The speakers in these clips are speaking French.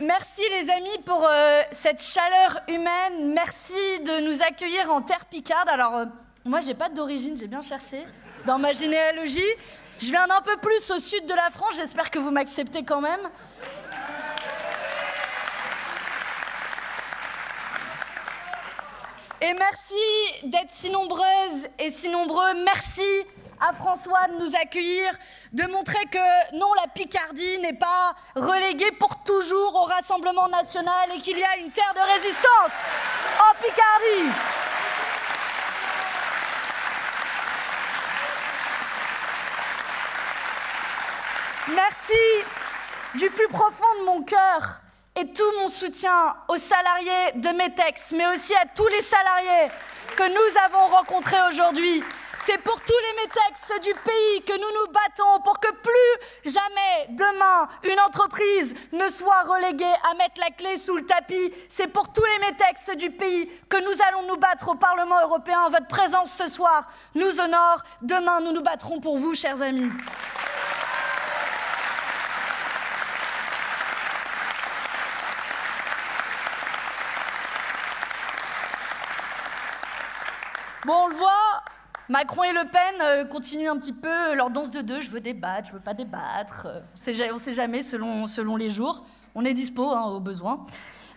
Merci les amis pour cette chaleur humaine. Merci de nous accueillir en terre picarde. Alors, moi, j'ai pas d'origine, j'ai bien cherché dans ma généalogie. Je viens d'un peu plus au sud de la France, j'espère que vous m'acceptez quand même. Et merci d'être si nombreuses et si nombreux. Merci à François de nous accueillir, de montrer que non, la Picardie n'est pas reléguée pour toujours au Rassemblement national et qu'il y a une terre de résistance en Picardie. Merci du plus profond de mon cœur et tout mon soutien aux salariés de Metex, mais aussi à tous les salariés que nous avons rencontrés aujourd'hui. C'est pour tous les Metex du pays que nous nous battons pour que plus jamais demain une entreprise ne soit reléguée à mettre la clé sous le tapis. C'est pour tous les Metex du pays que nous allons nous battre au Parlement européen. Votre présence ce soir nous honore. Demain, nous nous battrons pour vous, chers amis. Bon, on le voit, Macron et Le Pen continuent un petit peu leur danse de deux. Je veux débattre, je veux pas débattre. On sait jamais selon les jours. On est dispo au besoin.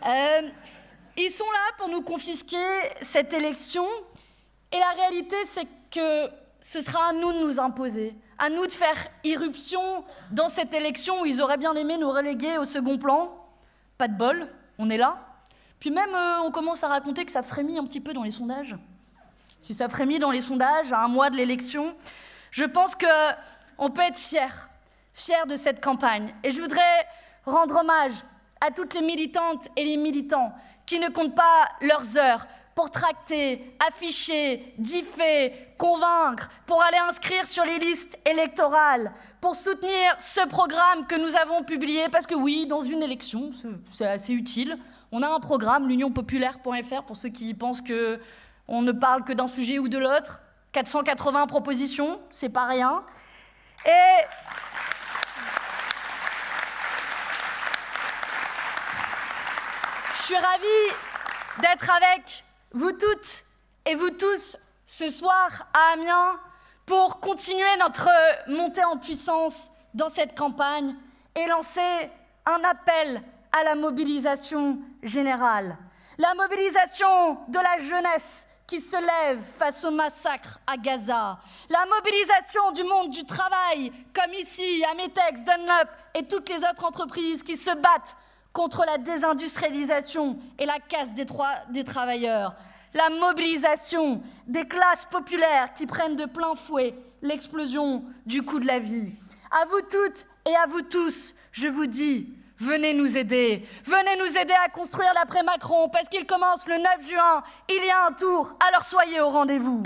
Ils sont là pour nous confisquer cette élection. Et la réalité, c'est que ce sera à nous de nous imposer, à nous de faire irruption dans cette élection où ils auraient bien aimé nous reléguer au second plan. Pas de bol, on est là. Puis même, on commence à raconter que ça frémit un petit peu dans les sondages. Si ça frémit dans les sondages à un mois de l'élection, je pense qu'on peut être fier de cette campagne. Et je voudrais rendre hommage à toutes les militantes et les militants qui ne comptent pas leurs heures pour tracter, afficher, differ, convaincre, pour aller inscrire sur les listes électorales, pour soutenir ce programme que nous avons publié. Parce que oui, dans une élection, c'est assez utile. On a un programme, l'unionpopulaire.fr, pour ceux qui pensent que on ne parle que d'un sujet ou de l'autre. 480 propositions, c'est pas rien. Et je suis ravie d'être avec vous toutes et vous tous ce soir à Amiens pour continuer notre montée en puissance dans cette campagne et lancer un appel à la mobilisation générale. La mobilisation de la jeunesse qui se lève face au massacre à Gaza. La mobilisation du monde du travail, comme ici, à Metex, Dunlop et toutes les autres entreprises qui se battent contre la désindustrialisation et la casse des travailleurs. La mobilisation des classes populaires qui prennent de plein fouet l'explosion du coût de la vie. À vous toutes et à vous tous, je vous dis, venez nous aider à construire l'après-Macron, parce qu'il commence le 9 juin, il y a un tour, alors soyez au rendez-vous.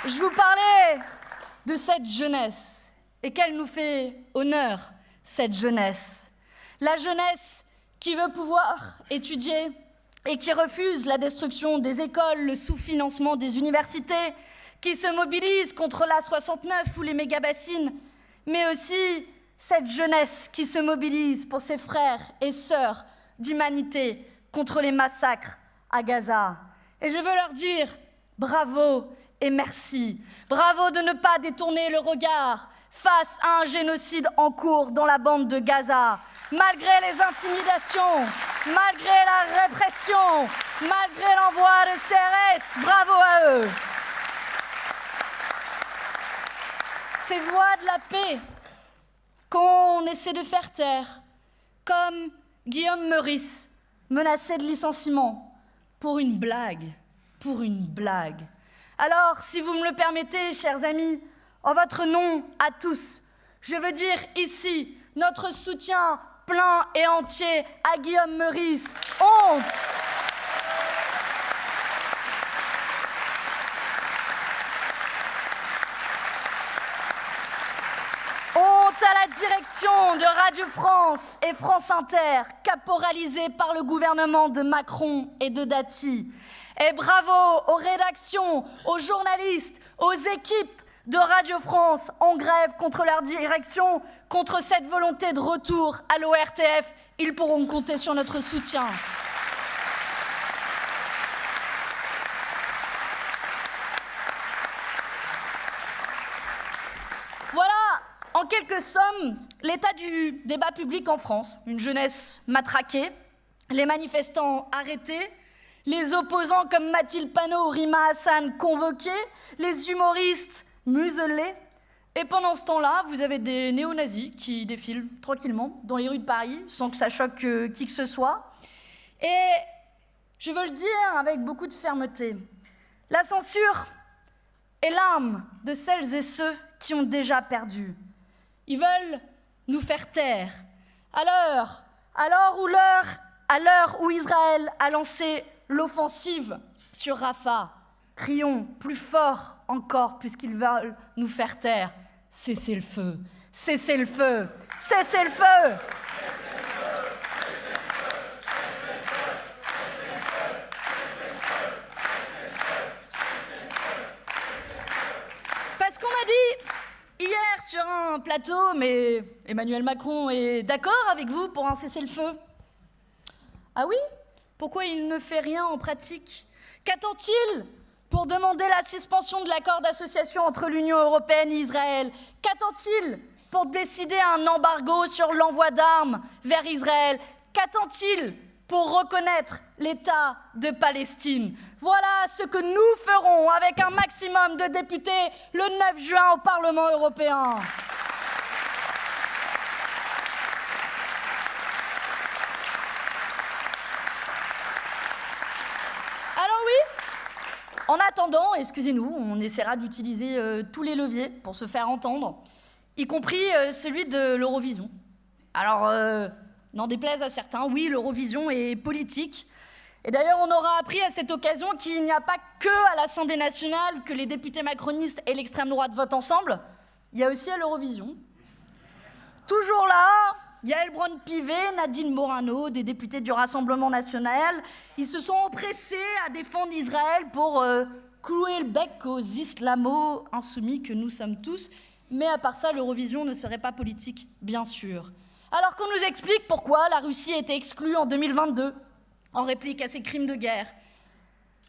Je vous parlais de cette jeunesse, et qu'elle nous fait honneur, cette jeunesse. La jeunesse qui veut pouvoir étudier, et qui refuse la destruction des écoles, le sous-financement des universités, qui se mobilise contre l'A69 ou les méga-bassines, mais aussi cette jeunesse qui se mobilise pour ses frères et sœurs d'humanité contre les massacres à Gaza. Et je veux leur dire bravo et merci. Bravo de ne pas détourner le regard face à un génocide en cours dans la bande de Gaza. Malgré les intimidations, malgré la répression, malgré l'envoi de CRS, bravo à eux. Ces voix de la paix qu'on essaie de faire taire, comme Guillaume Meurice, menacé de licenciement pour une blague, Alors, si vous me le permettez, chers amis, en votre nom à tous, je veux dire ici notre soutien plein et entier à Guillaume Meurice. Honte! Honte à la direction de Radio France et France Inter, caporalisée par le gouvernement de Macron et de Dati. Et bravo aux rédactions, aux journalistes, aux équipes de Radio France en grève contre leur direction, contre cette volonté de retour à l'ORTF. Ils pourront compter sur notre soutien. Voilà, en quelque somme, l'état du débat public en France. Une jeunesse matraquée, les manifestants arrêtés, les opposants comme Mathilde Panot ou Rima Hassan convoqués, les humoristes muselés. Et pendant ce temps-là, vous avez des néo-nazis qui défilent tranquillement dans les rues de Paris, sans que ça choque qui que ce soit. Et je veux le dire avec beaucoup de fermeté, la censure est l'arme de celles et ceux qui ont déjà perdu. Ils veulent nous faire taire. À l'heure où Israël a lancé l'offensive sur Rafah, crions plus fort encore puisqu'ils veulent nous faire taire. Cessez le feu, cessez le feu, cessez le feu. Parce qu'on m'a dit hier sur un plateau, mais Emmanuel Macron est d'accord avec vous pour un cessez-le-feu. Ah oui? Pourquoi il ne fait rien en pratique? Qu'attend-il pour demander la suspension de l'accord d'association entre l'Union européenne et Israël? Qu'attend-il pour décider un embargo sur l'envoi d'armes vers Israël? Qu'attend-il pour reconnaître l'État de Palestine? Voilà ce que nous ferons avec un maximum de députés le 9 juin au Parlement européen. Alors oui, en attendant, excusez-nous, on essaiera d'utiliser tous les leviers pour se faire entendre, y compris celui de l'Eurovision. Alors, n'en déplaise à certains, oui, l'Eurovision est politique. Et d'ailleurs, on aura appris à cette occasion qu'il n'y a pas que à l'Assemblée nationale que les députés macronistes et l'extrême droite votent ensemble. Il y a aussi à l'Eurovision. Toujours là, Yael Braun-Pivet, Nadine Morano, des députés du Rassemblement national, ils se sont empressés à défendre Israël pour clouer le bec aux islamo-insoumis que nous sommes tous. Mais à part ça, l'Eurovision ne serait pas politique, bien sûr. Alors qu'on nous explique pourquoi la Russie a été exclue en 2022, en réplique à ces crimes de guerre.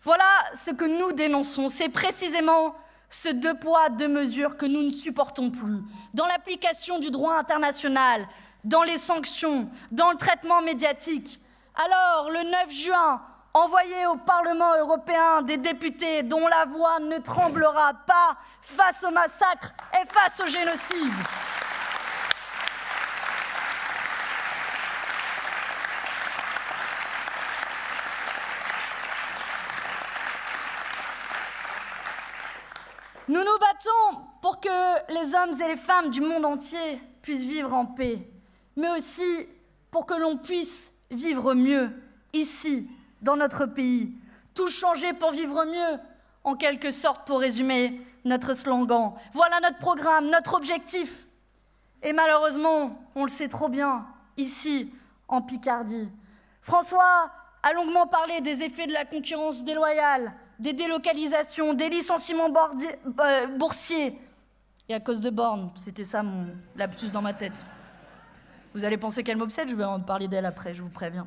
Voilà ce que nous dénonçons, c'est précisément ce deux poids, deux mesures que nous ne supportons plus. Dans l'application du droit international, dans les sanctions, dans le traitement médiatique. Alors, le 9 juin, envoyez au Parlement européen des députés dont la voix ne tremblera pas face au massacre et face au génocide. Nous nous battons pour que les hommes et les femmes du monde entier puissent vivre en paix, mais aussi pour que l'on puisse vivre mieux, ici, dans notre pays. Tout changer pour vivre mieux, en quelque sorte, pour résumer notre slogan. Voilà notre programme, notre objectif. Et malheureusement, on le sait trop bien, ici, en Picardie. François a longuement parlé des effets de la concurrence déloyale, des délocalisations, des licenciements boursiers. Et à cause de Borne, c'était ça mon lapsus dans ma tête. Vous allez penser qu'elle m'obsède, je vais en parler d'elle après, je vous préviens.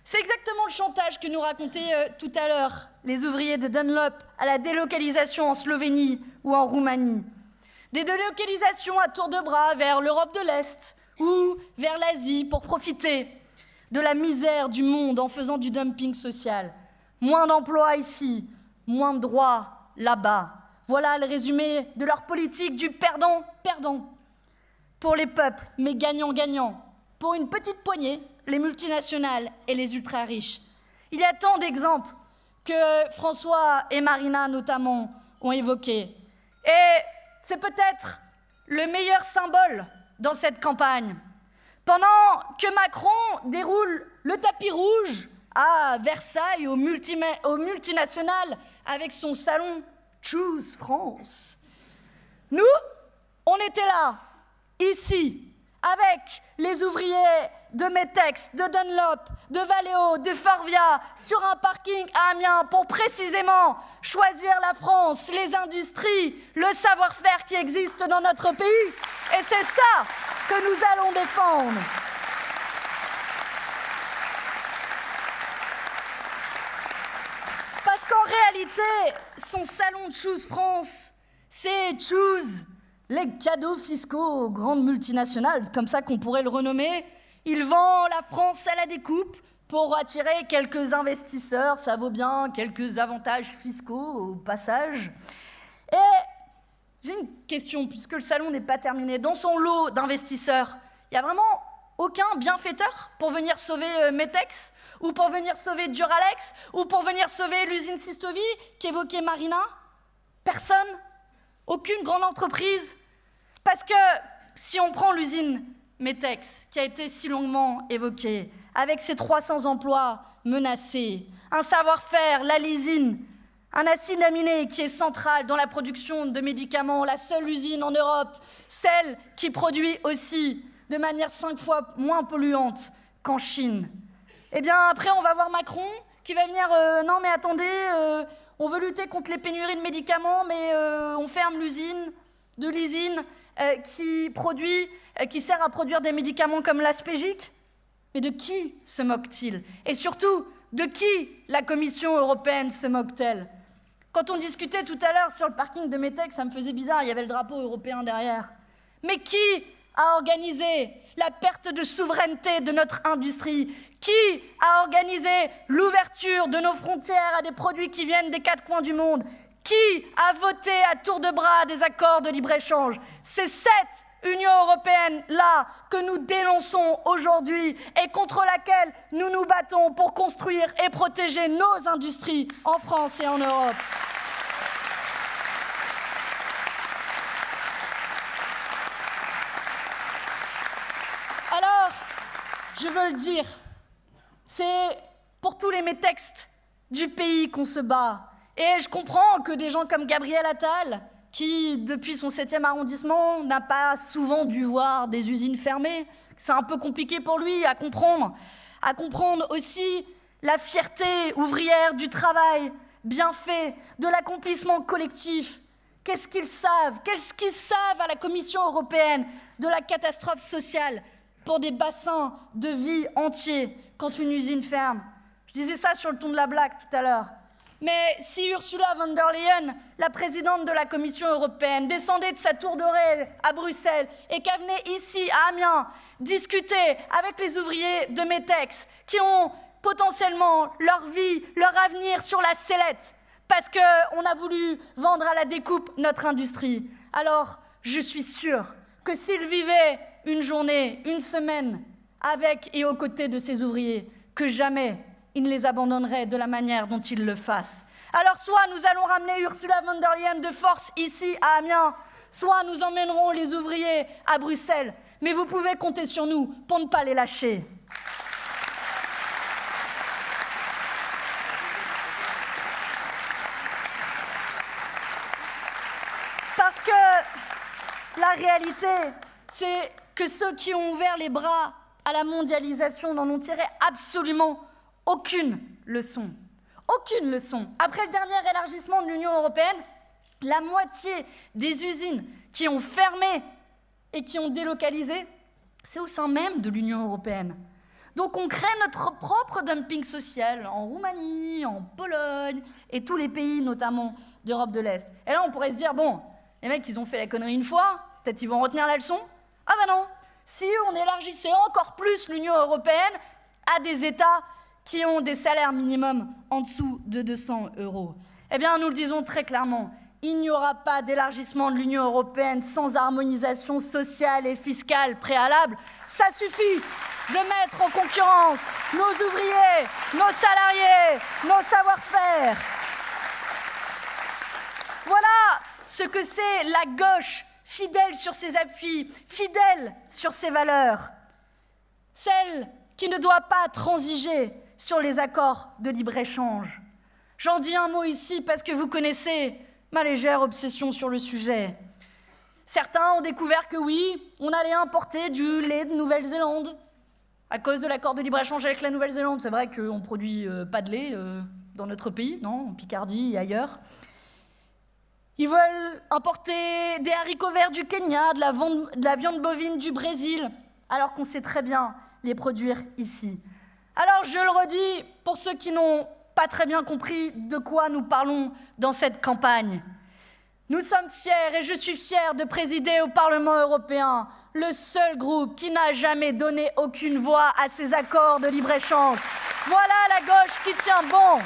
C'est exactement le chantage que nous racontaient tout à l'heure les ouvriers de Dunlop à la délocalisation en Slovénie ou en Roumanie. Des délocalisations à tour de bras vers l'Europe de l'Est ou vers l'Asie pour profiter de la misère du monde en faisant du dumping social. Moins d'emplois ici, moins de droits là-bas. Voilà le résumé de leur politique du perdant-perdant. Pour les peuples, mais gagnant-gagnant. Pour une petite poignée, les multinationales et les ultra-riches. Il y a tant d'exemples que François et Marina, notamment, ont évoqués. Et c'est peut-être le meilleur symbole dans cette campagne. Pendant que Macron déroule le tapis rouge à Versailles, aux multinationales, avec son salon Choose France. Nous, on était là, ici, avec les ouvriers de Metex, de Dunlop, de Valeo, de Forvia, sur un parking à Amiens pour précisément choisir la France, les industries, le savoir-faire qui existe dans notre pays. Et c'est ça que nous allons défendre. Parce qu'en réalité, son salon de Choose France, c'est Choose les cadeaux fiscaux aux grandes multinationales, comme ça qu'on pourrait le renommer. Il vend la France à la découpe pour attirer quelques investisseurs, ça vaut bien quelques avantages fiscaux au passage. Et j'ai une question, puisque le salon n'est pas terminé. Dans son lot d'investisseurs, il n'y a vraiment aucun bienfaiteur pour venir sauver Metex, ou pour venir sauver Duralex, ou pour venir sauver l'usine Sistovi qu'évoquait Marina? Personne? Aucune grande entreprise? Parce que si on prend l'usine Metex, qui a été si longuement évoquée, avec ses 300 emplois menacés, un savoir-faire, la lysine, un acide aminé qui est central dans la production de médicaments, la seule usine en Europe, celle qui produit aussi de manière 5 fois moins polluante qu'en Chine. Eh bien, après, on va voir Macron qui va venir « Non, mais attendez, on veut lutter contre les pénuries de médicaments, mais on ferme l'usine qui sert à produire des médicaments comme l'Aspégique ». Mais de qui se moque-t-il? Et surtout, de qui la Commission européenne se moque-t-elle? Quand on discutait tout à l'heure sur le parking de Metex, ça me faisait bizarre, il y avait le drapeau européen derrière. Mais qui a organisé la perte de souveraineté de notre industrie? Qui a organisé l'ouverture de nos frontières à des produits qui viennent des 4 coins du monde? Qui a voté à tour de bras des accords de libre-échange? C'est cette Union européenne-là que nous dénonçons aujourd'hui et contre laquelle nous nous battons pour construire et protéger nos industries en France et en Europe. Alors, je veux le dire, c'est pour tous les métextes du pays qu'on se bat. Et je comprends que des gens comme Gabriel Attal, qui, depuis son 7e arrondissement, n'a pas souvent dû voir des usines fermées, c'est un peu compliqué pour lui à comprendre aussi la fierté ouvrière du travail bien fait, de l'accomplissement collectif. Qu'est-ce qu'ils savent à la Commission européenne de la catastrophe sociale pour des bassins de vie entiers quand une usine ferme? Je disais ça sur le ton de la blague tout à l'heure. Mais si Ursula von der Leyen, la présidente de la Commission européenne, descendait de sa tour dorée à Bruxelles et qu'elle venait ici, à Amiens, discuter avec les ouvriers de Metex qui ont potentiellement leur vie, leur avenir sur la sellette parce qu'on a voulu vendre à la découpe notre industrie, alors je suis sûre que s'ils vivaient une journée, une semaine avec et aux côtés de ces ouvriers, que jamais ils ne les abandonneraient de la manière dont ils le fassent. Alors soit nous allons ramener Ursula von der Leyen de force ici à Amiens, soit nous emmènerons les ouvriers à Bruxelles. Mais vous pouvez compter sur nous pour ne pas les lâcher. Parce que la réalité, c'est que ceux qui ont ouvert les bras à la mondialisation n'en ont tiré absolument aucune leçon. Aucune leçon. Après le dernier élargissement de l'Union européenne, la moitié des usines qui ont fermé et qui ont délocalisé, c'est au sein même de l'Union européenne. Donc on crée notre propre dumping social en Roumanie, en Pologne et tous les pays notamment d'Europe de l'Est. Et là on pourrait se dire, bon, les mecs ils ont fait la connerie une fois, peut-être ils vont retenir la leçon. Ah ben non, si on élargissait encore plus l'Union européenne à des États qui ont des salaires minimums en dessous de 200 €. Eh bien, nous le disons très clairement, il n'y aura pas d'élargissement de l'Union européenne sans harmonisation sociale et fiscale préalable. Ça suffit de mettre en concurrence nos ouvriers, nos salariés, nos savoir-faire. Voilà ce que c'est la gauche, fidèle sur ses appuis, fidèle sur ses valeurs. Celle qui ne doit pas transiger sur les accords de libre-échange. J'en dis un mot ici parce que vous connaissez ma légère obsession sur le sujet. Certains ont découvert que oui, on allait importer du lait de Nouvelle-Zélande à cause de l'accord de libre-échange avec la Nouvelle-Zélande. C'est vrai qu'on ne produit pas de lait dans notre pays, non, en Picardie et ailleurs. Ils veulent importer des haricots verts du Kenya, de la viande bovine du Brésil, alors qu'on sait très bien les produire ici. Alors je le redis, pour ceux qui n'ont pas très bien compris de quoi nous parlons dans cette campagne. Nous sommes fiers, et je suis fière de présider au Parlement européen le seul groupe qui n'a jamais donné aucune voix à ces accords de libre-échange. Voilà la gauche qui tient bon,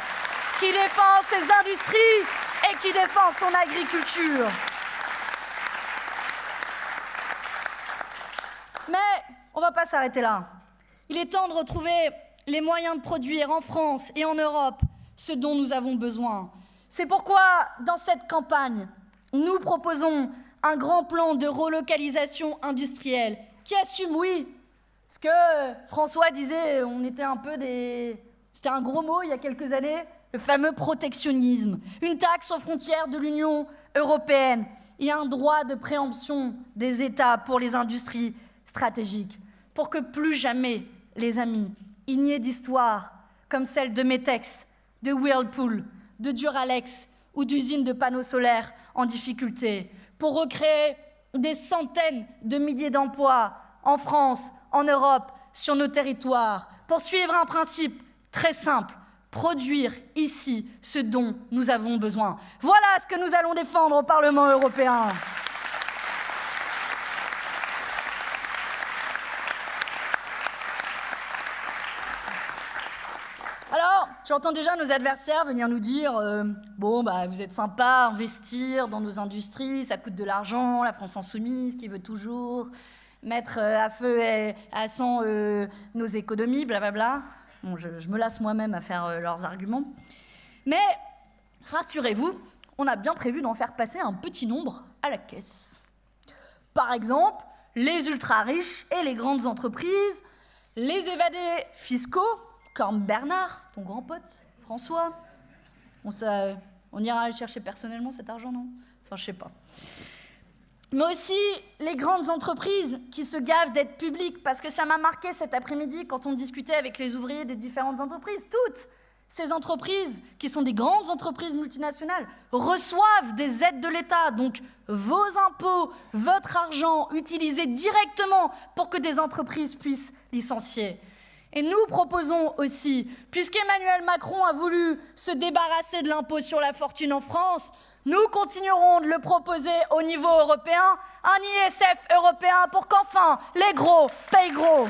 qui défend ses industries et qui défend son agriculture. Mais on ne va pas s'arrêter là. Il est temps de retrouver les moyens de produire en France et en Europe ce dont nous avons besoin. C'est pourquoi, dans cette campagne, nous proposons un grand plan de relocalisation industrielle qui assume, oui, ce que François disait, on était un peu des... C'était un gros mot il y a quelques années, le fameux protectionnisme, une taxe aux frontières de l'Union européenne et un droit de préemption des États pour les industries stratégiques, pour que plus jamais, les amis, il n'y ait d'histoire comme celle de Metex, de Whirlpool, de Duralex ou d'usines de panneaux solaires en difficulté, pour recréer des centaines de milliers d'emplois en France, en Europe, sur nos territoires, pour suivre un principe très simple, produire ici ce dont nous avons besoin. Voilà ce que nous allons défendre au Parlement européen. Alors, j'entends déjà nos adversaires venir nous dire bon, bah, vous êtes sympa, investir dans nos industries, ça coûte de l'argent, la France insoumise qui veut toujours mettre à feu et à sang nos économies, blablabla. Bon, je me lasse moi-même à faire leurs arguments. Mais rassurez-vous, on a bien prévu d'en faire passer un petit nombre à la caisse. Par exemple, les ultra-riches et les grandes entreprises, les évadés fiscaux, comme Bernard, ton grand pote, François. On ira le chercher personnellement cet argent, non? Enfin, je sais pas. Mais aussi les grandes entreprises qui se gavent d'être publiques, parce que ça m'a marqué cet après-midi quand on discutait avec les ouvriers des différentes entreprises. Toutes ces entreprises, qui sont des grandes entreprises multinationales, reçoivent des aides de l'État. Donc vos impôts, votre argent, utilisé directement pour que des entreprises puissent licencier. Et nous proposons aussi, puisqu'Emmanuel Macron a voulu se débarrasser de l'impôt sur la fortune en France, nous continuerons de le proposer au niveau européen, un ISF européen pour qu'enfin les gros payent gros.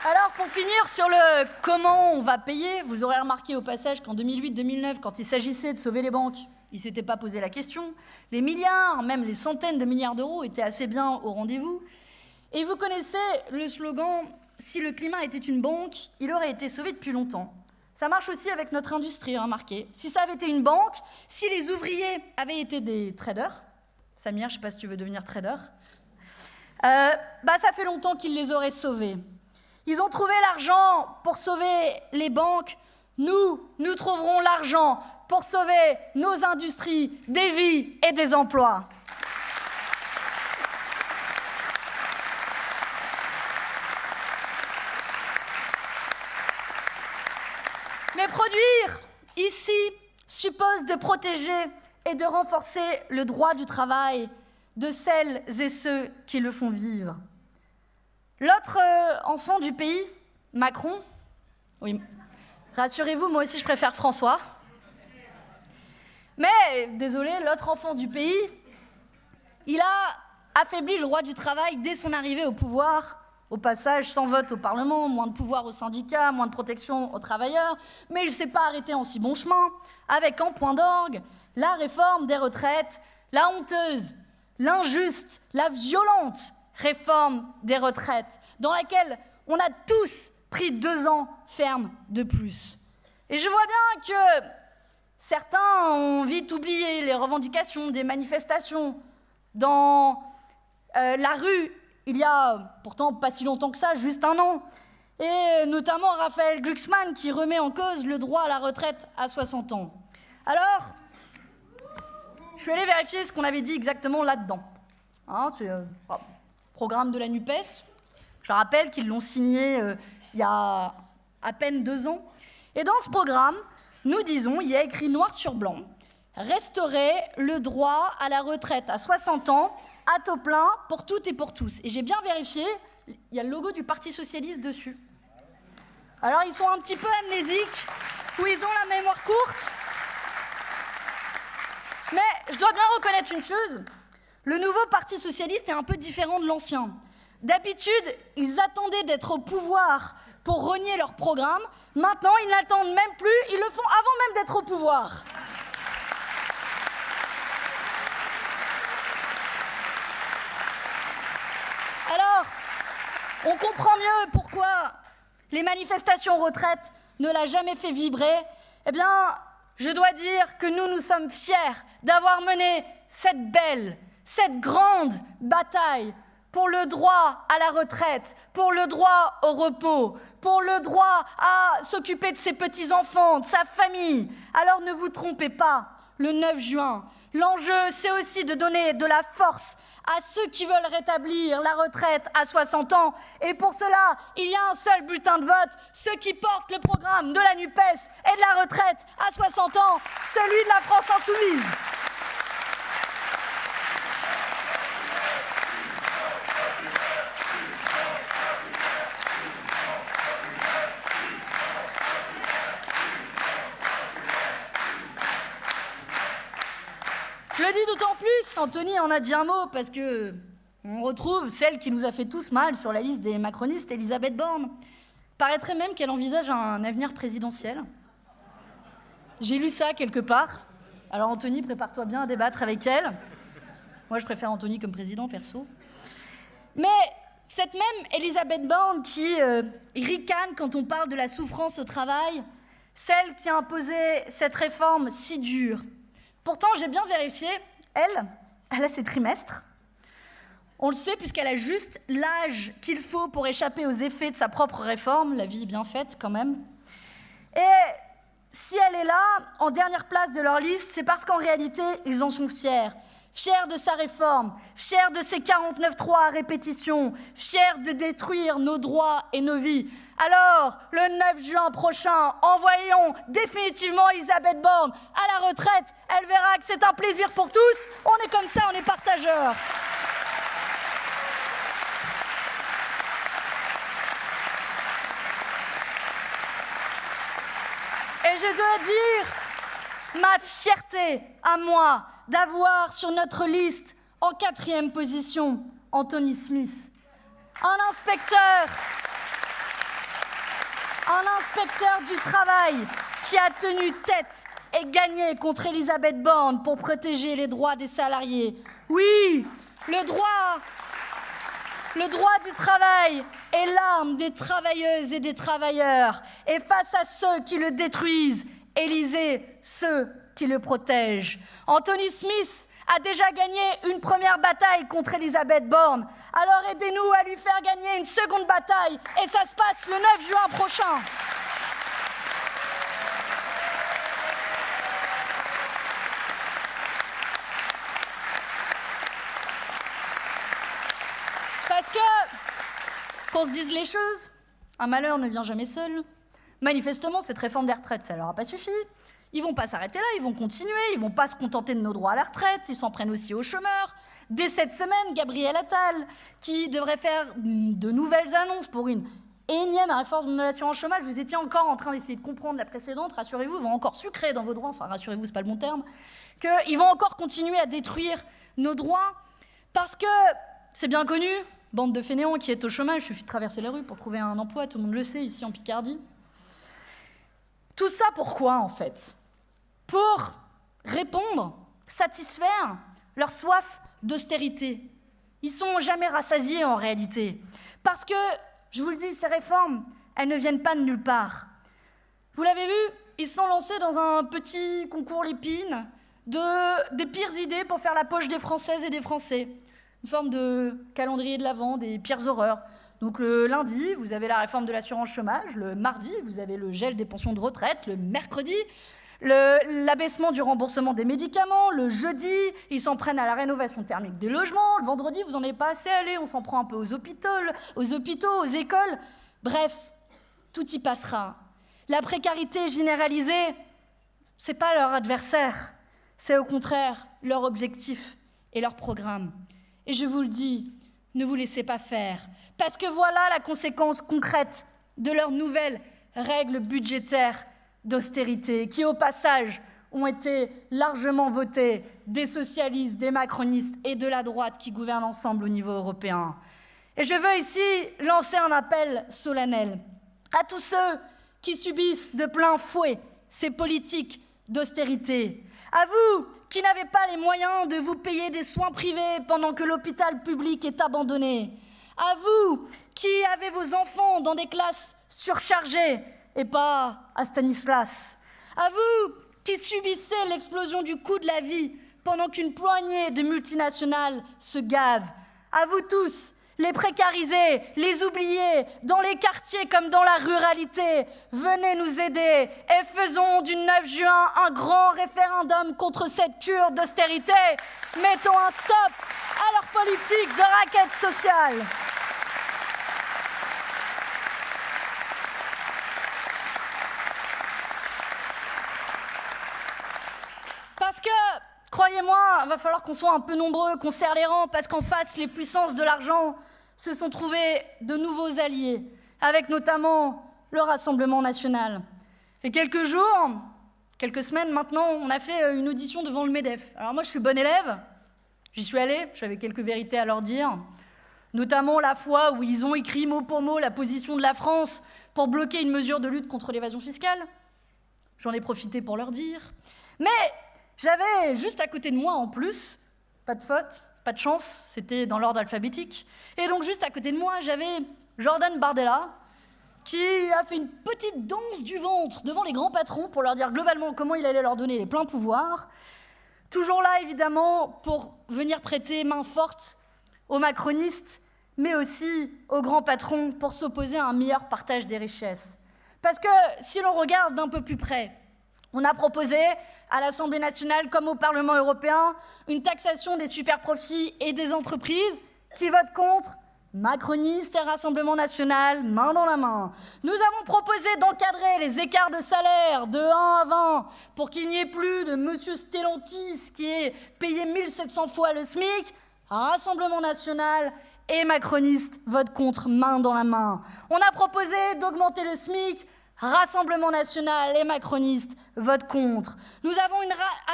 Alors pour finir sur le comment on va payer, vous aurez remarqué au passage qu'en 2008-2009, quand il s'agissait de sauver les banques, il ne s'était pas posé la question. Les milliards, même les centaines de milliards d'euros étaient assez bien au rendez-vous. Et vous connaissez le slogan « Si le climat était une banque, il aurait été sauvé depuis longtemps ». Ça marche aussi avec notre industrie, remarquez. Si ça avait été une banque, si les ouvriers avaient été des traders, Samir, je ne sais pas si tu veux devenir trader, ça fait longtemps qu'ils les auraient sauvés. Ils ont trouvé l'argent pour sauver les banques. Nous trouverons l'argent pour sauver nos industries, des vies et des emplois. Mais produire ici suppose de protéger et de renforcer le droit du travail de celles et ceux qui le font vivre. L'autre enfant du pays, Macron, oui, rassurez-vous, moi aussi je préfère François. Mais, désolé, l'autre enfant du pays, il a affaibli le droit du travail dès son arrivée au pouvoir. Au passage, sans vote au Parlement, moins de pouvoir aux syndicats, moins de protection aux travailleurs. Mais il ne s'est pas arrêté en si bon chemin, avec en point d'orgue la réforme des retraites, la honteuse, l'injuste, la violente réforme des retraites, dans laquelle on a tous pris 2 ans ferme de plus. Et je vois bien que certains ont vite oublié les revendications des manifestations dans la rue, il y a pourtant pas si longtemps que ça, juste 1 an. et notamment Raphaël Glucksmann qui remet en cause le droit à la retraite à 60 ans. Alors, je suis allée vérifier ce qu'on avait dit exactement là-dedans. C'est le programme de la NUPES. Je rappelle qu'ils l'ont signé il y a à peine 2 ans. Et dans ce programme, nous disons, il y a écrit noir sur blanc, restaurer le droit à la retraite à 60 ans, à taux plein, pour toutes et pour tous. Et j'ai bien vérifié, il y a le logo du Parti Socialiste dessus. Alors ils sont un petit peu amnésiques, ou ils ont la mémoire courte. Mais je dois bien reconnaître une chose, le nouveau Parti Socialiste est un peu différent de l'ancien. D'habitude, ils attendaient d'être au pouvoir pour renier leur programme. Maintenant, ils n'attendent même plus, ils le font avant même d'être au pouvoir. Alors, on comprend mieux pourquoi les manifestations retraite ne l'a jamais fait vibrer. Eh bien, je dois dire que nous sommes fiers d'avoir mené cette belle, cette grande bataille pour le droit à la retraite, pour le droit au repos, pour le droit à s'occuper de ses petits-enfants, de sa famille. Alors ne vous trompez pas, le 9 juin, l'enjeu c'est aussi de donner de la force à ceux qui veulent rétablir la retraite à 60 ans. Et pour cela, il y a un seul bulletin de vote, ceux qui portent le programme de la NUPES et de la retraite à 60 ans, celui de la France Insoumise. Je le dis d'autant plus, Anthony en a dit un mot, parce que on retrouve celle qui nous a fait tous mal sur la liste des macronistes, Elisabeth Borne. Paraîtrait même qu'elle envisage un avenir présidentiel. J'ai lu ça quelque part. Alors Anthony, prépare-toi bien à débattre avec elle. Moi, je préfère Anthony comme président, perso. Mais cette même Elisabeth Borne qui ricane quand on parle de la souffrance au travail, celle qui a imposé cette réforme si dure. Pourtant, j'ai bien vérifié, elle a ses trimestres. On le sait puisqu'elle a juste l'âge qu'il faut pour échapper aux effets de sa propre réforme, la vie est bien faite quand même. Et si elle est là, en dernière place de leur liste, c'est parce qu'en réalité, ils en sont fiers. Fiers de sa réforme, fiers de ses 49.3 à répétition, fiers de détruire nos droits et nos vies. Alors, le 9 juin prochain, envoyons définitivement Elisabeth Borne à la retraite. Elle verra que c'est un plaisir pour tous. On est comme ça, on est partageurs. Et je dois dire ma fierté à moi d'avoir sur notre liste, en 4e position, Anthony Smith, un inspecteur du travail qui a tenu tête et gagné contre Elisabeth Borne pour protéger les droits des salariés. Oui, le droit du travail est l'arme des travailleuses et des travailleurs. Et face à ceux qui le détruisent, élisez ceux qui le protègent. Anthony Smith a déjà gagné une première bataille contre Elisabeth Borne. Alors aidez-nous à lui faire gagner une seconde bataille. Et ça se passe le 9 juin prochain. Parce que, qu'on se dise les choses, un malheur ne vient jamais seul. Manifestement, cette réforme des retraites, ça leur a pas suffi. Ils vont pas s'arrêter là, ils vont continuer, ils vont pas se contenter de nos droits à la retraite, ils s'en prennent aussi aux chômeurs. Dès cette semaine, Gabriel Attal, qui devrait faire de nouvelles annonces pour une énième réforme de l'assurance chômage, vous étiez encore en train d'essayer de comprendre la précédente, rassurez-vous, ils vont encore sucrer dans vos droits, enfin rassurez-vous, c'est pas le bon terme, qu'ils vont encore continuer à détruire nos droits, parce que c'est bien connu, bande de fainéants qui est au chômage, il suffit de traverser la rue pour trouver un emploi, tout le monde le sait ici en Picardie. Tout ça pourquoi en fait ? Pour répondre, satisfaire leur soif d'austérité. Ils sont jamais rassasiés en réalité. Parce que, je vous le dis, ces réformes, elles ne viennent pas de nulle part. Vous l'avez vu, ils se sont lancés dans un petit concours Lépine des pires idées pour faire la poche des Françaises et des Français. Une forme de calendrier de l'Avent, des pires horreurs. Donc le lundi, vous avez la réforme de l'assurance chômage, le mardi, vous avez le gel des pensions de retraite, le mercredi, l'abaissement du remboursement des médicaments, le jeudi, ils s'en prennent à la rénovation thermique des logements, le vendredi, vous n'en avez pas assez allé, on s'en prend un peu aux hôpitaux, aux écoles. Bref, tout y passera. La précarité généralisée, c'est pas leur adversaire, c'est au contraire leur objectif et leur programme. Et je vous le dis, ne vous laissez pas faire, parce que voilà la conséquence concrète de leurs nouvelles règles budgétaires d'austérité, qui au passage ont été largement votées des socialistes, des macronistes et de la droite qui gouvernent ensemble au niveau européen. Et je veux ici lancer un appel solennel à tous ceux qui subissent de plein fouet ces politiques d'austérité, à vous qui n'avez pas les moyens de vous payer des soins privés pendant que l'hôpital public est abandonné, à vous qui avez vos enfants dans des classes surchargées et pas à Stanislas, à vous qui subissez l'explosion du coût de la vie pendant qu'une poignée de multinationales se gavent, à vous tous, les précarisés, les oubliés, dans les quartiers comme dans la ruralité, venez nous aider et faisons du 9 juin un grand référendum contre cette cure d'austérité. Mettons un stop à leur politique de raquette sociale. Parce que, croyez-moi, il va falloir qu'on soit un peu nombreux, qu'on serre les rangs, parce qu'en face, les puissances de l'argent se sont trouvés de nouveaux alliés, avec notamment le Rassemblement national. Et quelques semaines maintenant, on a fait une audition devant le MEDEF. Alors moi, je suis bonne élève, j'y suis allée, j'avais quelques vérités à leur dire, notamment la fois où ils ont écrit mot pour mot la position de la France pour bloquer une mesure de lutte contre l'évasion fiscale. J'en ai profité pour leur dire. Mais j'avais juste à côté de moi, en plus, pas de faute, pas de chance, c'était dans l'ordre alphabétique. Et donc, juste à côté de moi, j'avais Jordan Bardella, qui a fait une petite danse du ventre devant les grands patrons pour leur dire globalement comment il allait leur donner les pleins pouvoirs. Toujours là, évidemment, pour venir prêter main forte aux macronistes, mais aussi aux grands patrons pour s'opposer à un meilleur partage des richesses. Parce que si l'on regarde d'un peu plus près, on a proposé à l'Assemblée nationale comme au Parlement européen une taxation des superprofits et des entreprises qui votent contre, macronistes et Rassemblement national, main dans la main. Nous avons proposé d'encadrer les écarts de salaire de 1 à 20 pour qu'il n'y ait plus de monsieur Stellantis qui est payé 1700 fois le SMIC. Rassemblement national et macronistes votent contre, main dans la main. On a proposé d'augmenter le SMIC. Rassemblement national et macronistes votent contre. Nous avons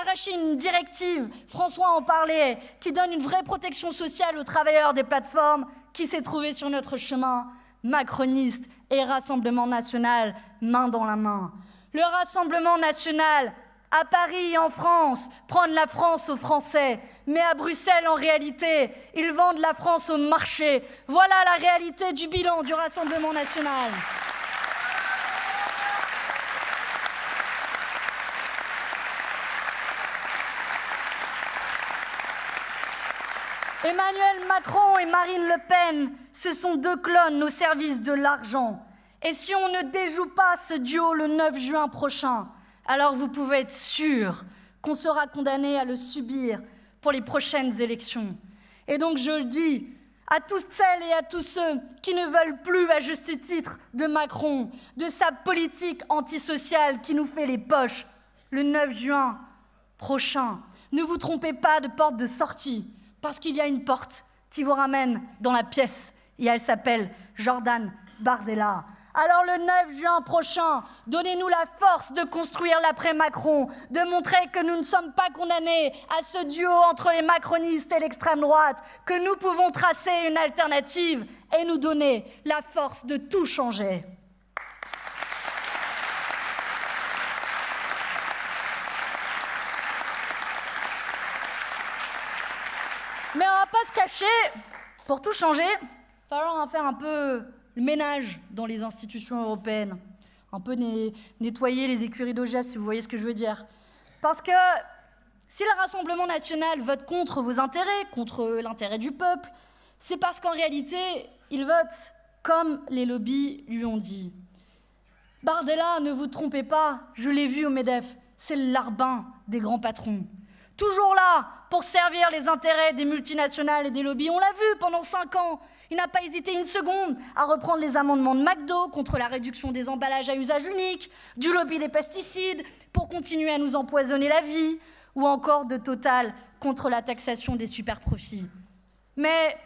arraché une directive, François en parlait, qui donne une vraie protection sociale aux travailleurs des plateformes qui s'est trouvée sur notre chemin. Macronistes et Rassemblement national, main dans la main. Le Rassemblement national, à Paris et en France, prône la France aux Français. Mais à Bruxelles, en réalité, ils vendent la France au marché. Voilà la réalité du bilan du Rassemblement national. Emmanuel Macron et Marine Le Pen, ce sont deux clones au service de l'argent. Et si on ne déjoue pas ce duo le 9 juin prochain, alors vous pouvez être sûr qu'on sera condamné à le subir pour les prochaines élections. Et donc je le dis à toutes celles et à tous ceux qui ne veulent plus, à juste titre, de Macron, de sa politique antisociale qui nous fait les poches, le 9 juin prochain, ne vous trompez pas de porte de sortie. Parce qu'il y a une porte qui vous ramène dans la pièce, et elle s'appelle Jordan Bardella. Alors le 9 juin prochain, donnez-nous la force de construire l'après-Macron, de montrer que nous ne sommes pas condamnés à ce duo entre les macronistes et l'extrême droite, que nous pouvons tracer une alternative et nous donner la force de tout changer. Mais on ne va pas se cacher, pour tout changer, il va falloir faire un peu le ménage dans les institutions européennes, un peu nettoyer les écuries d'Augias, si vous voyez ce que je veux dire. Parce que si le Rassemblement national vote contre vos intérêts, contre l'intérêt du peuple, c'est parce qu'en réalité, il vote comme les lobbies lui ont dit. Bardella, ne vous trompez pas, je l'ai vu au MEDEF, c'est le larbin des grands patrons. Toujours là pour servir les intérêts des multinationales et des lobbies. On l'a vu pendant 5 ans. Il n'a pas hésité une seconde à reprendre les amendements de McDo contre la réduction des emballages à usage unique, du lobby des pesticides pour continuer à nous empoisonner la vie, ou encore de Total contre la taxation des superprofits. Mais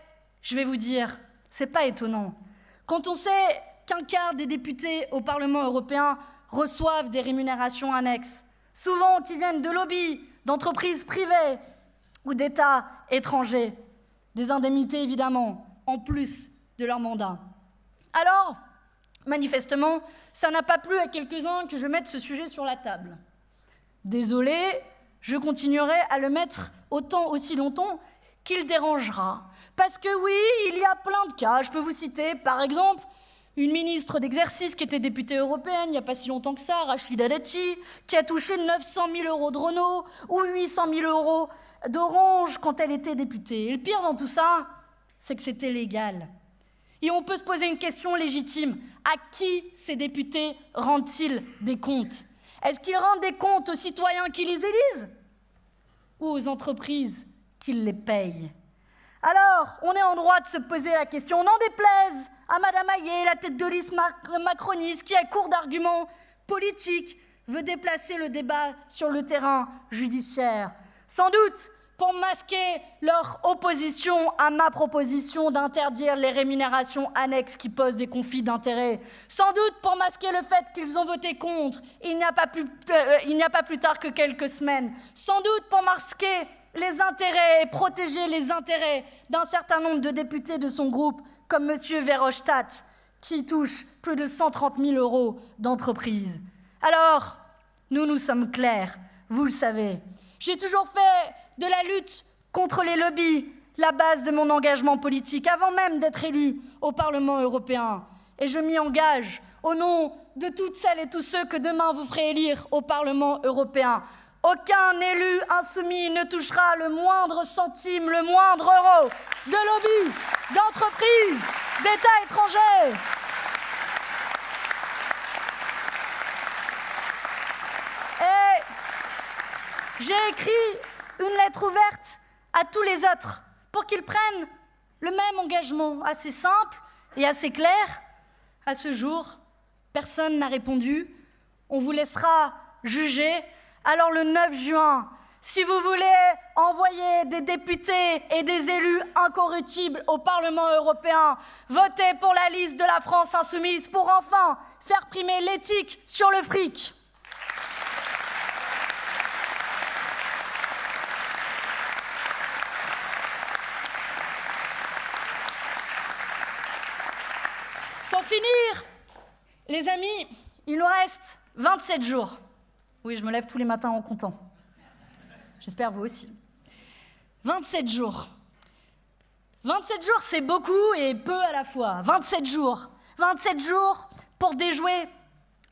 je vais vous dire, c'est pas étonnant. Quand on sait qu'un quart des députés au Parlement européen reçoivent des rémunérations annexes, souvent qui viennent de lobbies, d'entreprises privées ou d'États étrangers, des indemnités évidemment, en plus de leur mandat. Alors, manifestement, ça n'a pas plu à quelques-uns que je mette ce sujet sur la table. Désolée, je continuerai à le mettre aussi longtemps qu'il dérangera. Parce que oui, il y a plein de cas. Je peux vous citer, par exemple, une ministre d'exercice qui était députée européenne il n'y a pas si longtemps que ça, Rachida Dati, qui a touché 900 000 € de Renault ou 800 000 € d'Orange quand elle était députée. Et le pire dans tout ça, c'est que c'était légal. Et on peut se poser une question légitime. À qui ces députés rendent-ils des comptes? Est-ce qu'ils rendent des comptes aux citoyens qui les élisent ou aux entreprises qui les payent? Alors, on est en droit de se poser la question, n'en déplaise à Madame Hayet, la tête de liste macroniste qui, à court d'arguments politiques, veut déplacer le débat sur le terrain judiciaire. Sans doute pour masquer leur opposition à ma proposition d'interdire les rémunérations annexes qui posent des conflits d'intérêts. Sans doute pour masquer le fait qu'ils ont voté contre il n'y a pas plus tard que quelques semaines. Sans doute pour masquer les intérêts et protéger les intérêts d'un certain nombre de députés de son groupe, comme M. Verhofstadt, qui touche plus de 130 000 € d'entreprise. Alors, nous sommes clairs, vous le savez. J'ai toujours fait de la lutte contre les lobbies la base de mon engagement politique, avant même d'être élu au Parlement européen. Et je m'y engage au nom de toutes celles et tous ceux que demain vous ferez élire au Parlement européen. Aucun élu insoumis ne touchera le moindre centime, le moindre euro de lobby, d'entreprise, d'État étranger. Et j'ai écrit une lettre ouverte à tous les autres pour qu'ils prennent le même engagement assez simple et assez clair. À ce jour, personne n'a répondu. On vous laissera juger. Alors le 9 juin, si vous voulez envoyer des députés et des élus incorruptibles au Parlement européen, votez pour la liste de la France insoumise pour enfin faire primer l'éthique sur le fric. Pour finir, les amis, il nous reste 27 jours. Oui, je me lève tous les matins en comptant. J'espère vous aussi. 27 jours. 27 jours, c'est beaucoup et peu à la fois. 27 jours. 27 jours pour déjouer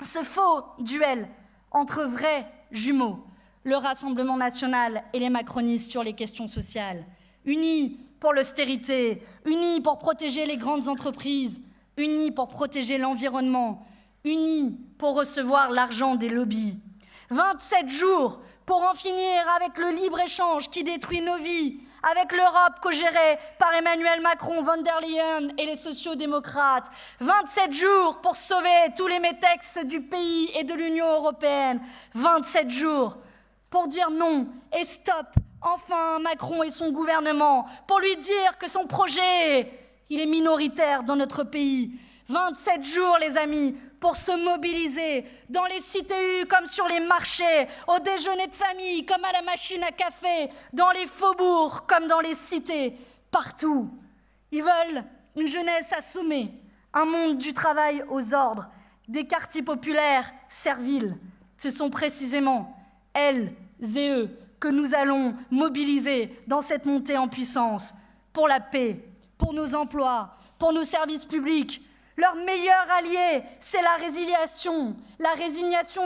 ce faux duel entre vrais jumeaux, le Rassemblement national et les macronistes sur les questions sociales. Unis pour l'austérité, unis pour protéger les grandes entreprises, unis pour protéger l'environnement, unis pour recevoir l'argent des lobbies. 27 jours pour en finir avec le libre-échange qui détruit nos vies, avec l'Europe co-gérée par Emmanuel Macron, von der Leyen et les sociodémocrates. 27 jours pour sauver tous les métèques du pays et de l'Union européenne. 27 jours pour dire non et stop, enfin, Macron et son gouvernement, pour lui dire que son projet, il est minoritaire dans notre pays. 27 jours, les amis, pour se mobiliser dans les cités comme sur les marchés, au déjeuner de famille comme à la machine à café, dans les faubourgs comme dans les cités, partout. Ils veulent une jeunesse assommée, un monde du travail aux ordres, des quartiers populaires serviles. Ce sont précisément elles et eux que nous allons mobiliser dans cette montée en puissance pour la paix, pour nos emplois, pour nos services publics. Leur meilleur allié, c'est la résignation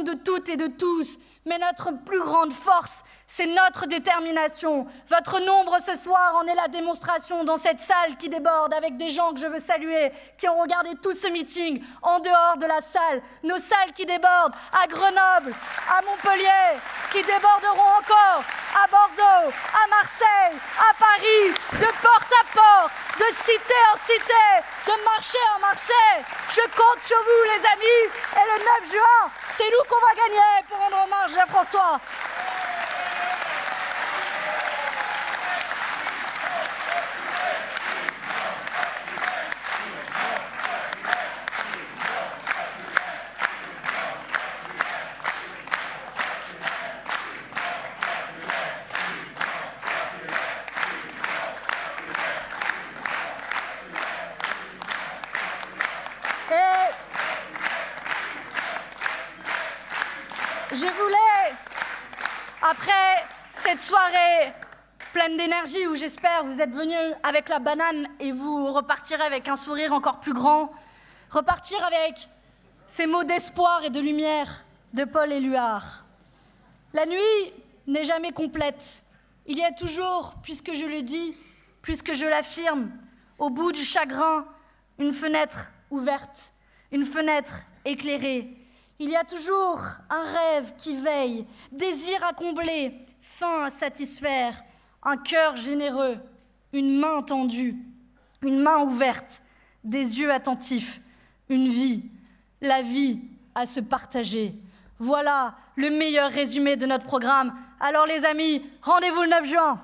de toutes et de tous. Mais notre plus grande force, C'est notre détermination. Votre nombre ce soir en est la démonstration dans cette salle qui déborde avec des gens que je veux saluer, qui ont regardé tout ce meeting en dehors de la salle. Nos salles qui débordent à Grenoble, à Montpellier, qui déborderont encore à Bordeaux, à Marseille, à Paris, de porte à porte, de cité en cité, de marché en marché. Je compte sur vous les amis et le 9 juin, c'est nous qu'on va gagner pour rendre hommage à François. Je voulais, après cette soirée pleine d'énergie où j'espère vous êtes venus avec la banane et vous repartirez avec un sourire encore plus grand, repartir avec ces mots d'espoir et de lumière de Paul Éluard. La nuit n'est jamais complète. Il y a toujours, puisque je le dis, puisque je l'affirme, au bout du chagrin, une fenêtre ouverte, une fenêtre éclairée. Il y a toujours un rêve qui veille, désir à combler, faim à satisfaire, un cœur généreux, une main tendue, une main ouverte, des yeux attentifs, une vie, la vie à se partager. Voilà le meilleur résumé de notre programme. Alors les amis, rendez-vous le 9 juin.